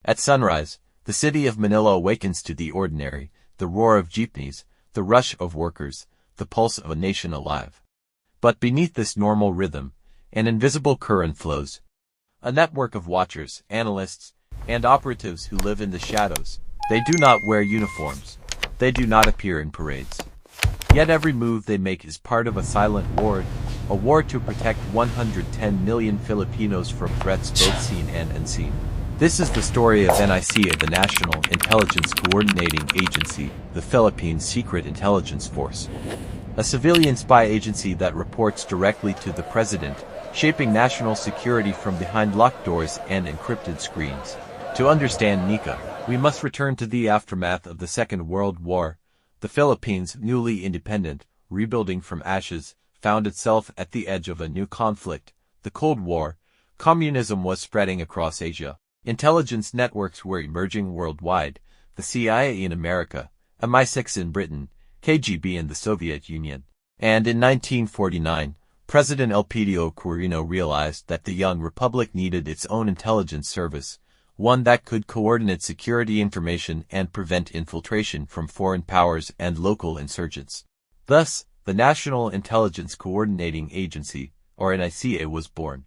At sunrise, the city of Manila awakens to the ordinary, the roar of jeepneys, the rush of workers, the pulse of a nation alive. But beneath this normal rhythm, an invisible current flows. A network of watchers, analysts, and operatives who live in the shadows. They do not wear uniforms. They do not appear in parades. Yet every move they make is part of a silent war, a war to protect 110 million Filipinos from threats both seen and unseen. This is the story of NICA, the National Intelligence Coordinating Agency, the Philippine Secret Intelligence Force. A civilian spy agency that reports directly to the president, shaping national security from behind locked doors and encrypted screens. To understand NICA, we must return to the aftermath of the Second World War. The Philippines, newly independent, rebuilding from ashes, found itself at the edge of a new conflict, the Cold War. Communism was spreading across Asia. Intelligence networks were emerging worldwide, the CIA in America, MI6 in Britain, KGB in the Soviet Union. And in 1949, President Elpidio Quirino realized that the young republic needed its own intelligence service, one that could coordinate security information and prevent infiltration from foreign powers and local insurgents. Thus, the National Intelligence Coordinating Agency, or NICA, was born.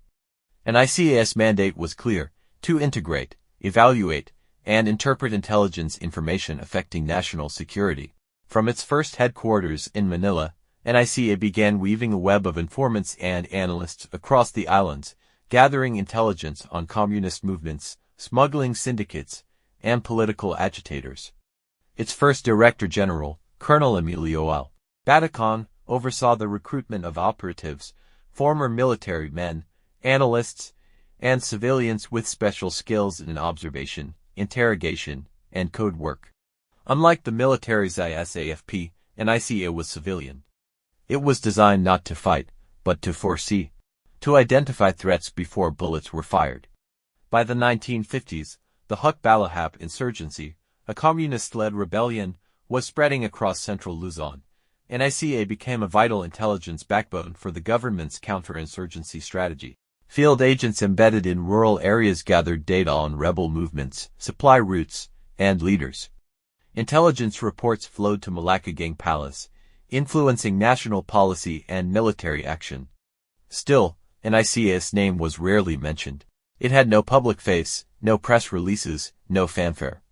NICA's mandate was clear: to integrate, evaluate, and interpret intelligence information affecting national security. From its first headquarters in Manila, NICA began weaving a web of informants and analysts across the islands, gathering intelligence on communist movements, smuggling syndicates, and political agitators. Its first Director General, Colonel Emilio L. Batacon, oversaw the recruitment of operatives, former military men, analysts, and civilians with special skills in observation, interrogation, and code work. Unlike the military's ISAFP, NICA was civilian. It was designed not to fight, but to foresee, to identify threats before bullets were fired. By the 1950s, the Hukbalahap insurgency, a communist-led rebellion, was spreading across central Luzon. NICA became a vital intelligence backbone for the government's counterinsurgency strategy. Field agents embedded in rural areas gathered data on rebel movements, supply routes, and leaders. Intelligence reports flowed to Malacagang Palace, influencing national policy and military action. Still, NICA's name was rarely mentioned. It had no public face, no press releases, no fanfare.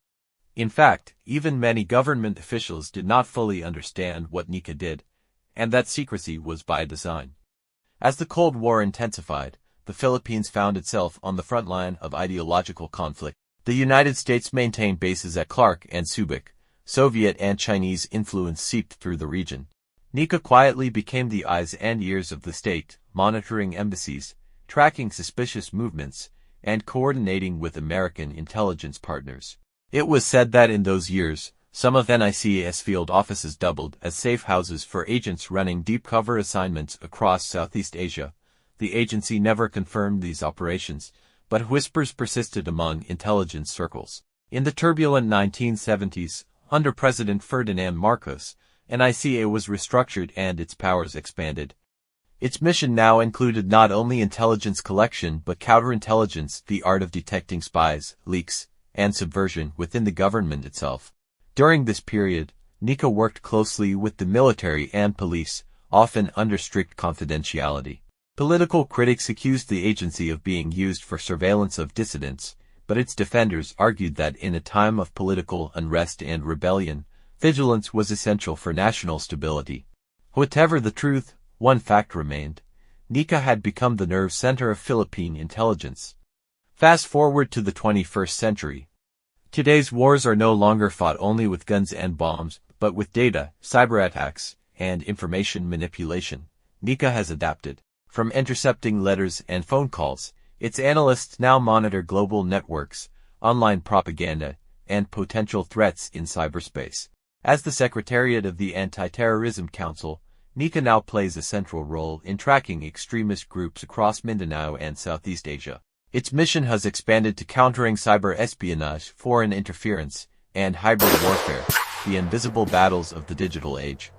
In fact, even many government officials did not fully understand what NICA did, and that secrecy was by design. As the Cold War intensified, the Philippines found itself on the front line of ideological conflict. The United States maintained bases at Clark and Subic. Soviet and Chinese influence seeped through the region. NICA quietly became the eyes and ears of the state, monitoring embassies, tracking suspicious movements, and coordinating with American intelligence partners. It was said that in those years, some of NICA's field offices doubled as safe houses for agents running deep cover assignments across Southeast Asia. The agency never confirmed these operations, but whispers persisted among intelligence circles. In the turbulent 1970s, under President Ferdinand Marcos, NICA was restructured and its powers expanded. Its mission now included not only intelligence collection but counterintelligence, the art of detecting spies, leaks, and subversion within the government itself. During this period, NICA worked closely with the military and police, often under strict confidentiality. Political critics accused the agency of being used for surveillance of dissidents, but its defenders argued that in a time of political unrest and rebellion, vigilance was essential for national stability. Whatever the truth, one fact remained: NICA had become the nerve center of Philippine intelligence. Fast forward to the 21st century. Today's wars are no longer fought only with guns and bombs, but with data, cyber attacks, and information manipulation. NICA has adapted. From intercepting letters and phone calls, its analysts now monitor global networks, online propaganda, and potential threats in cyberspace. As the Secretariat of the Anti-Terrorism Council, NICA now plays a central role in tracking extremist groups across Mindanao and Southeast Asia. Its mission has expanded to countering cyber espionage, foreign interference, and hybrid warfare, the invisible battles of the digital age.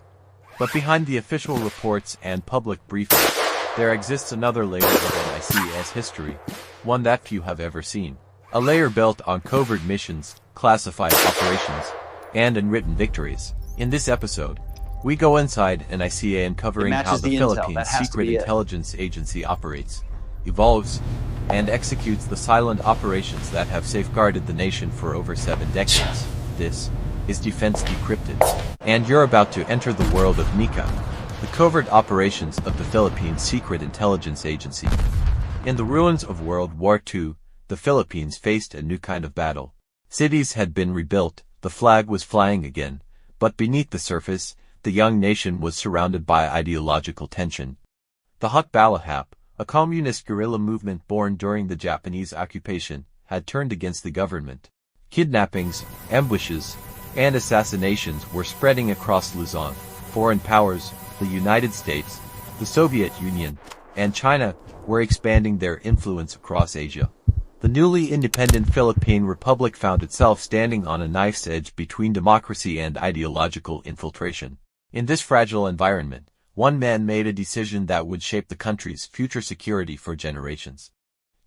But behind the official reports and public briefings, there exists another layer of NICA's history, one that few have ever seen. a layer built on covert missions, classified operations, and unwritten victories. In this episode, we go inside NICA uncovering how the Philippine Secret Intelligence Agency operates, evolves, and executes the silent operations that have safeguarded the nation for over 7 decades. This is Defense Decrypted, and you're about to enter the world of NICA, the covert operations of the Philippine Secret Intelligence Agency. In the ruins of World War II, the Philippines faced a new kind of battle. Cities had been rebuilt, the flag was flying again, but beneath the surface, the young nation was surrounded by ideological tension. The Hukbalahap, a communist guerrilla movement born during the Japanese occupation, had turned against the government. Kidnappings, ambushes, and assassinations were spreading across Luzon. Foreign powers, the United States, the Soviet Union, and China, were expanding their influence across Asia. The newly independent Philippine Republic found itself standing on a knife's edge between democracy and ideological infiltration. In this fragile environment, one man made a decision that would shape the country's future security for generations.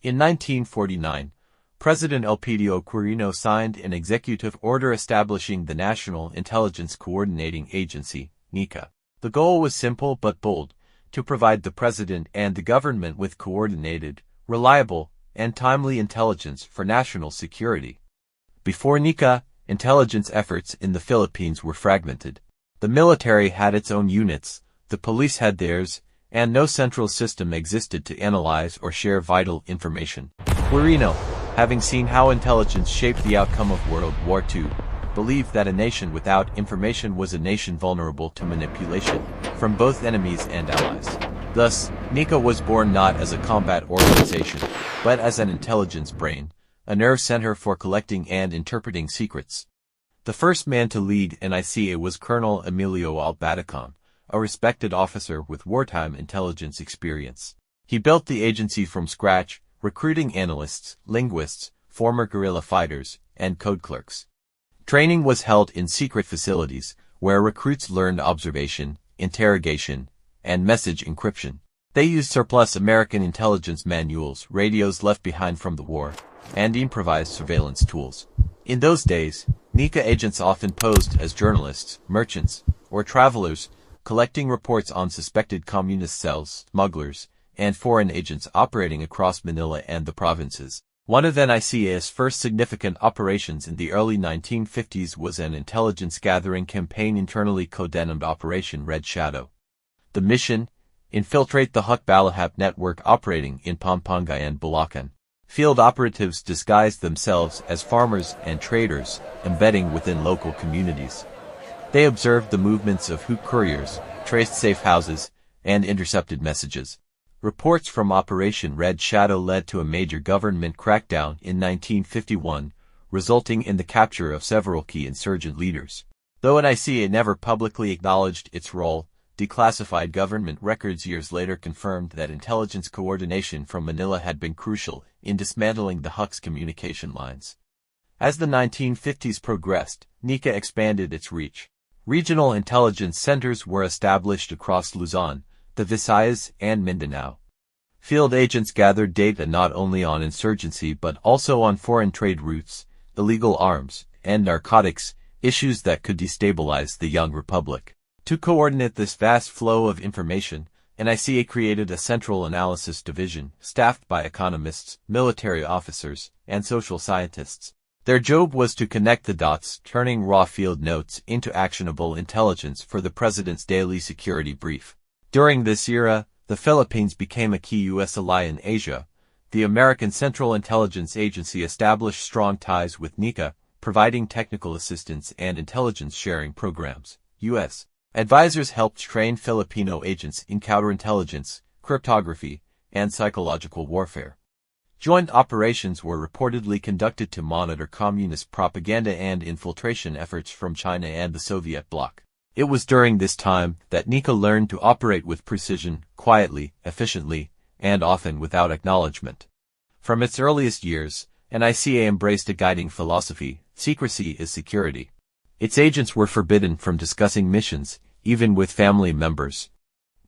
In 1949, President Elpidio Quirino signed an executive order establishing the National Intelligence Coordinating Agency, NICA. The goal was simple but bold: to provide the president and the government with coordinated, reliable, and timely intelligence for national security. Before NICA, intelligence efforts in the Philippines were fragmented. The military had its own units, the police had theirs, and no central system existed to analyze or share vital information. Quirino, having seen how intelligence shaped the outcome of World War II, believed that a nation without information was a nation vulnerable to manipulation from both enemies and allies. Thus, NICA was born not as a combat organization, but as an intelligence brain, a nerve center for collecting and interpreting secrets. The first man to lead NICA was Colonel Emilio Albatacon, a respected officer with wartime intelligence experience. He built the agency from scratch, recruiting analysts, linguists, former guerrilla fighters, and code clerks. Training was held in secret facilities, where recruits learned observation, interrogation, and message encryption. They used surplus American intelligence manuals, radios left behind from the war, and improvised surveillance tools. In those days, NICA agents often posed as journalists, merchants, or travelers, collecting reports on suspected communist cells, smugglers, and foreign agents operating across Manila and the provinces. One of NICA's first significant operations in the early 1950s was an intelligence-gathering campaign internally codenamed Operation Red Shadow. The mission? Infiltrate the Hukbalahap network operating in Pampanga and Bulacan. Field operatives disguised themselves as farmers and traders, embedding within local communities. They observed the movements of Huk couriers, traced safe houses, and intercepted messages. Reports from Operation Red Shadow led to a major government crackdown in 1951, resulting in the capture of several key insurgent leaders. Though NICA never publicly acknowledged its role, declassified government records years later confirmed that intelligence coordination from Manila had been crucial in dismantling the Huk's communication lines. As the 1950s progressed, NICA expanded its reach. Regional intelligence centers were established across Luzon, the Visayas, and Mindanao. Field agents gathered data not only on insurgency but also on foreign trade routes, illegal arms, and narcotics, issues that could destabilize the young republic. To coordinate this vast flow of information, NICA created a central analysis division, staffed by economists, military officers, and social scientists. Their job was to connect the dots, turning raw field notes into actionable intelligence for the president's daily security brief. During this era, the Philippines became a key U.S. ally in Asia. The American Central Intelligence Agency established strong ties with NICA, providing technical assistance and intelligence sharing programs. U.S. advisors helped train Filipino agents in counterintelligence, cryptography, and psychological warfare. Joint operations were reportedly conducted to monitor communist propaganda and infiltration efforts from China and the Soviet bloc. It was during this time that NICA learned to operate with precision, quietly, efficiently, and often without acknowledgement. From its earliest years, NICA embraced a guiding philosophy: secrecy is security. Its agents were forbidden from discussing missions, even with family members.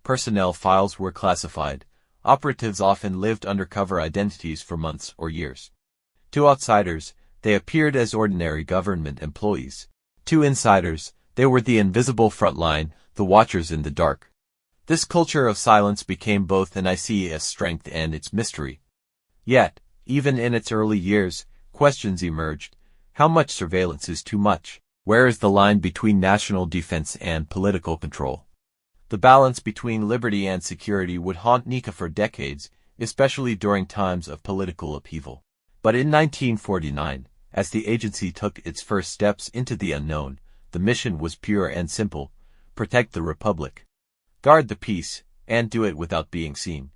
Personnel files were classified. Operatives often lived undercover identities for months or years. To outsiders, they appeared as ordinary government employees. To insiders, they were the invisible front line, the watchers in the dark. This culture of silence became both NICA's strength and its mystery. Yet, even in its early years, questions emerged. How much surveillance is too much? Where is the line between national defense and political control? The balance between liberty and security would haunt NICA for decades, especially during times of political upheaval. But in 1949, as the agency took its first steps into the unknown, the mission was pure and simple: protect the Republic, guard the peace, and do it without being seen.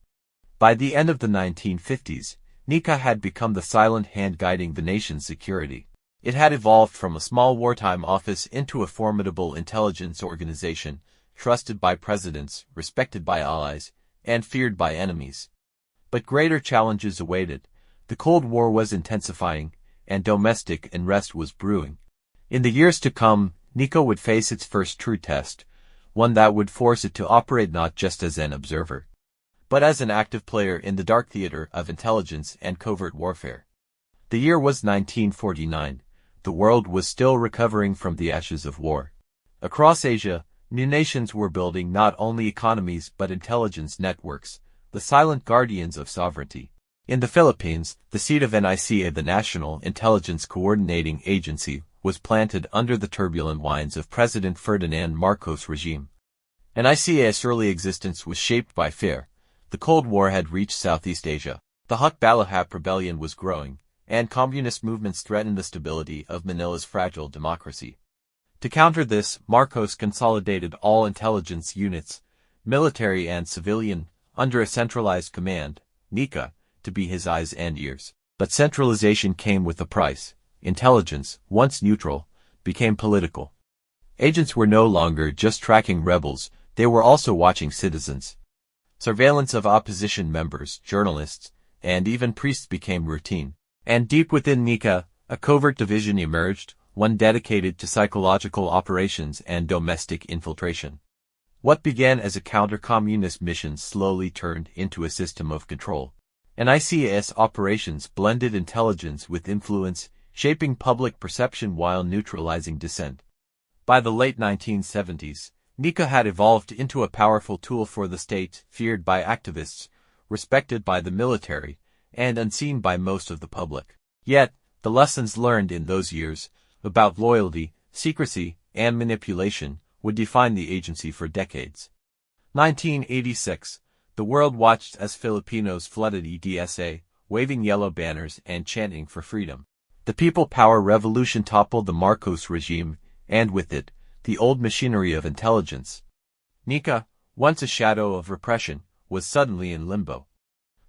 By the end of the 1950s, NICA had become the silent hand guiding the nation's security. It had evolved from a small wartime office into a formidable intelligence organization, trusted by presidents, respected by allies, and feared by enemies. But greater challenges awaited. The Cold War was intensifying, and domestic unrest was brewing. In the years to come, NICA would face its first true test, one that would force it to operate not just as an observer, but as an active player in the dark theater of intelligence and covert warfare. The year was 1949. The world was still recovering from the ashes of war. Across Asia, new nations were building not only economies but intelligence networks, the silent guardians of sovereignty. In the Philippines, the seat of NICA, the National Intelligence Coordinating Agency, was planted under the turbulent winds of President Ferdinand Marcos' regime. NICA's early existence was shaped by fear. The Cold War had reached Southeast Asia. The Hukbalahap rebellion was growing, and communist movements threatened the stability of Manila's fragile democracy. To counter this, Marcos consolidated all intelligence units, military and civilian, under a centralized command, NICA, to be his eyes and ears. But centralization came with a price. Intelligence, once neutral, became political. Agents were no longer just tracking rebels, they were also watching citizens. Surveillance of opposition members, journalists, and even priests became routine. And deep within NICA, a covert division emerged, one dedicated to psychological operations and domestic infiltration. What began as a counter-communist mission slowly turned into a system of control. NICA's operations blended intelligence with influence, shaping public perception while neutralizing dissent. By the late 1970s, NICA had evolved into a powerful tool for the state, feared by activists, respected by the military, and unseen by most of the public. Yet, the lessons learned in those years, about loyalty, secrecy, and manipulation, would define the agency for decades. 1986. The world watched as Filipinos flooded EDSA, waving yellow banners and chanting for freedom. The people power revolution toppled the Marcos regime, and with it, the old machinery of intelligence. NICA, once a shadow of repression, was suddenly in limbo.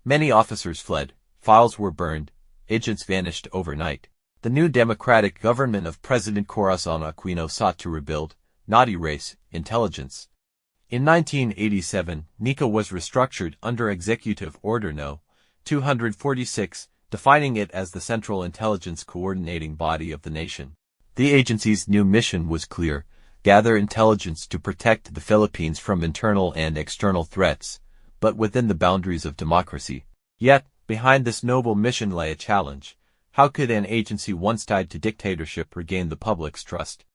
Many officers fled, files were burned, agents vanished overnight. The new democratic government of President Corazon Aquino sought to rebuild, not erase, intelligence. In 1987, NICA was restructured under Executive Order No. 246, defining it as the central intelligence coordinating body of the nation. The agency's new mission was clear: gather intelligence to protect the Philippines from internal and external threats, but within the boundaries of democracy. Yet, behind this noble mission lay a challenge. How could an agency once tied to dictatorship regain the public's trust?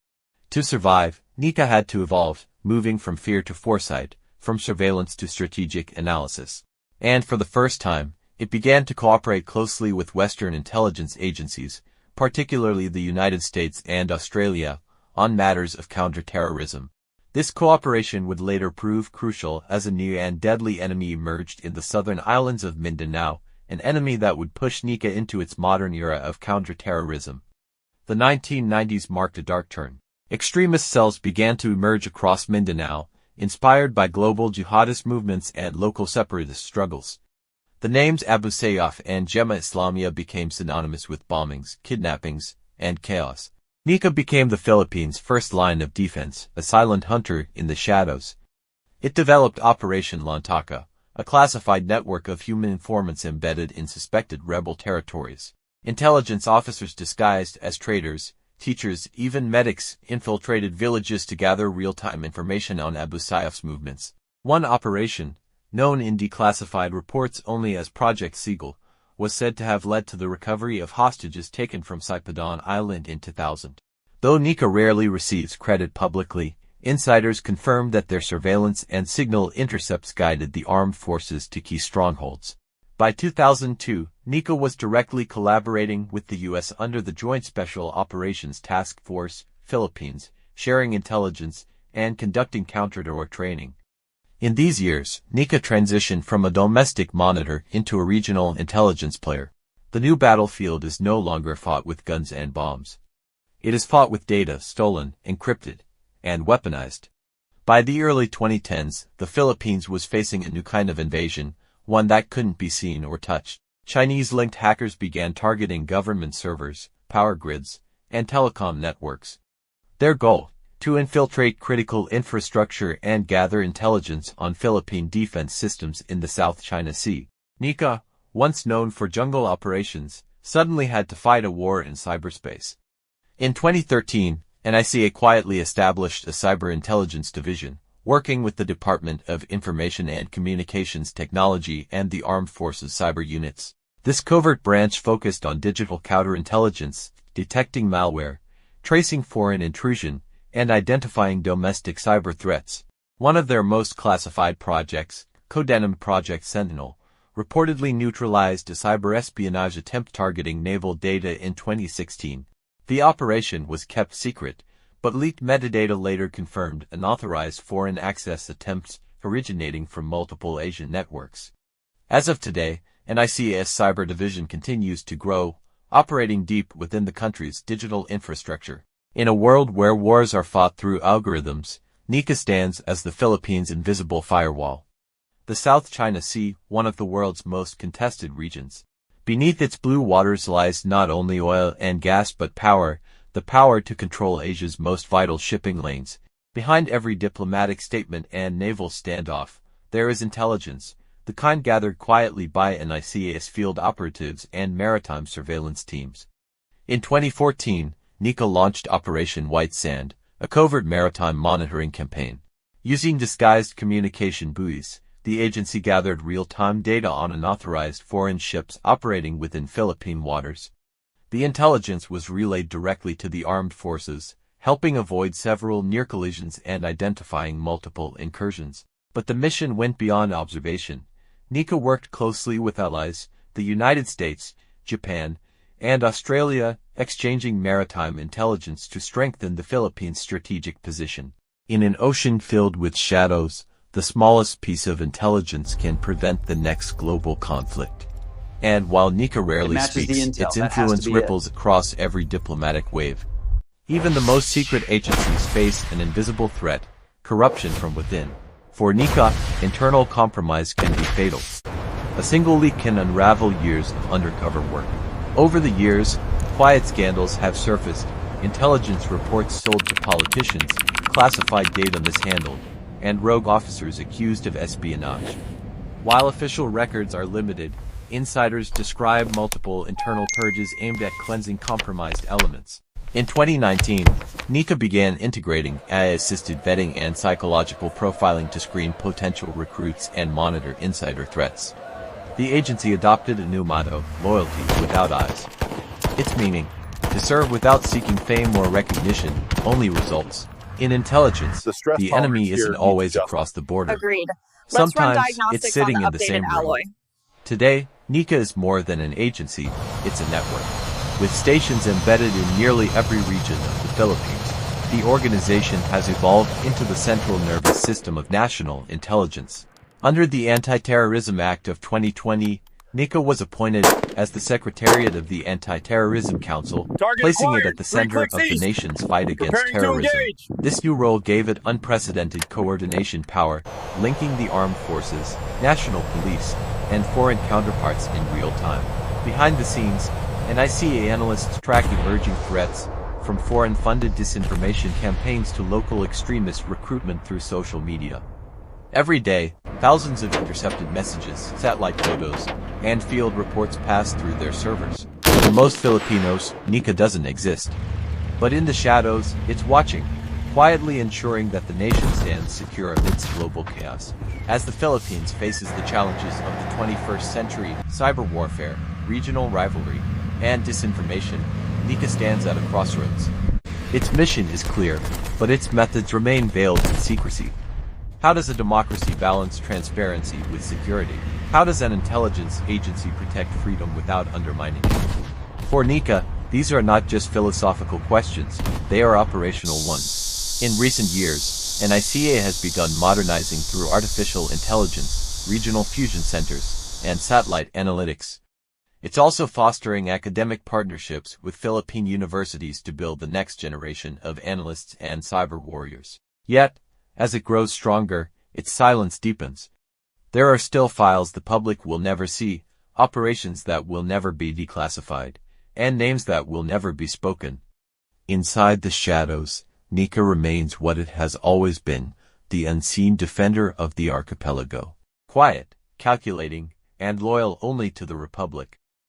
To survive, NICA had to evolve, moving from fear to foresight, from surveillance to strategic analysis. And for the first time, it began to cooperate closely with Western intelligence agencies, particularly the United States and Australia, on matters of counter-terrorism. This cooperation would later prove crucial as a new and deadly enemy emerged in the southern islands of Mindanao, an enemy that would push NICA into its modern era of counter-terrorism. The 1990s marked a dark turn. Extremist cells began to emerge across Mindanao, inspired by global jihadist movements and local separatist struggles. The names Abu Sayyaf and Jemaah Islamiyah became synonymous with bombings, kidnappings, and chaos. NICA became the Philippines' first line of defense, a silent hunter in the shadows. It developed Operation Lantaka, a classified network of human informants embedded in suspected rebel territories. Intelligence officers disguised as traders, teachers, even medics, infiltrated villages to gather real-time information on Abu Sayyaf's movements. One operation, known in declassified reports only as Project Seagull, was said to have led to the recovery of hostages taken from Saipadon Island in 2000. Though NICA rarely receives credit publicly, insiders confirmed that their surveillance and signal intercepts guided the armed forces to key strongholds. By 2002, NICA was directly collaborating with the U.S. under the Joint Special Operations Task Force, Philippines, sharing intelligence and conducting counter-terror training. In these years, NICA transitioned from a domestic monitor into a regional intelligence player. The new battlefield is no longer fought with guns and bombs. It is fought with data stolen, encrypted, and weaponized. By the early 2010s, the Philippines was facing a new kind of invasion, one that couldn't be seen or touched. Chinese-linked hackers began targeting government servers, power grids, and telecom networks. Their goal: to infiltrate critical infrastructure and gather intelligence on Philippine defense systems in the South China Sea. NICA, once known for jungle operations, suddenly had to fight a war in cyberspace. In 2013, NICA quietly established a cyber intelligence division, working with the Department of Information and Communications Technology and the Armed Forces cyber units. This covert branch focused on digital counterintelligence, detecting malware, tracing foreign intrusion, and identifying domestic cyber threats. One of their most classified projects, codenamed Project Sentinel, reportedly neutralized a cyber espionage attempt targeting naval data in 2016. The operation was kept secret, but leaked metadata later confirmed unauthorized foreign access attempts originating from multiple Asian networks. As of today, NICA's cyber division continues to grow, operating deep within the country's digital infrastructure. In a world where wars are fought through algorithms, NICA stands as the Philippines' invisible firewall. The South China Sea, one of the world's most contested regions. Beneath its blue waters lies not only oil and gas but power, the power to control Asia's most vital shipping lanes. Behind every diplomatic statement and naval standoff, there is intelligence, the kind gathered quietly by NICA's field operatives and maritime surveillance teams. In 2014, NICA launched Operation White Sand, a covert maritime monitoring campaign. Using disguised communication buoys, the agency gathered real-time data on unauthorized foreign ships operating within Philippine waters. The intelligence was relayed directly to the armed forces, helping avoid several near collisions and identifying multiple incursions. But the mission went beyond observation. NICA worked closely with allies, the United States, Japan, and Australia, exchanging maritime intelligence to strengthen the Philippines' strategic position. In an ocean filled with shadows, the smallest piece of intelligence can prevent the next global conflict. And while NICA rarely speaks, its influence ripples across every diplomatic wave. Even the most secret agencies face an invisible threat: corruption from within. For NICA, internal compromise can be fatal. A single leak can unravel years of undercover work. Over the years, quiet scandals have surfaced, intelligence reports sold to politicians, classified data mishandled, and rogue officers accused of espionage. While official records are limited, insiders describe multiple internal purges aimed at cleansing compromised elements. In 2019, NICA began integrating AI-assisted vetting and psychological profiling to screen potential recruits and monitor insider threats. The agency adopted a new motto: loyalty without eyes. Its meaning: to serve without seeking fame or recognition, only results. In intelligence, the enemy isn't always across the border. Agreed. Sometimes it's sitting in the same room. Today, NICA is more than an agency, it's a network. With stations embedded in nearly every region of the Philippines, the organization has evolved into the central nervous system of national intelligence. Under the Anti-Terrorism Act of 2020, NICA was appointed as the Secretariat of the Anti-Terrorism Council, placing it at the center of the nation's fight against terrorism. This new role gave it unprecedented coordination power, linking the armed forces, national police, and foreign counterparts in real time. Behind the scenes, NICA analysts track emerging threats, from foreign-funded disinformation campaigns to local extremist recruitment through social media. Every day, thousands of intercepted messages, satellite photos, and field reports pass through their servers. For most Filipinos, NICA doesn't exist. But in the shadows, it's watching, quietly ensuring that the nation stands secure amidst global chaos. As the Philippines faces the challenges of the 21st century, cyber warfare, regional rivalry, and disinformation, NICA stands at a crossroads. Its mission is clear, but its methods remain veiled in secrecy. How does a democracy balance transparency with security? How does an intelligence agency protect freedom without undermining it? For NICA, these are not just philosophical questions, they are operational ones. In recent years, NICA has begun modernizing through artificial intelligence, regional fusion centers, and satellite analytics. It's also fostering academic partnerships with Philippine universities to build the next generation of analysts and cyber warriors. Yet, as it grows stronger, its silence deepens. There are still files the public will never see, operations that will never be declassified, and names that will never be spoken. Inside the shadows, NICA remains what it has always been, the unseen defender of the archipelago. Quiet, calculating, and loyal only to the Republic.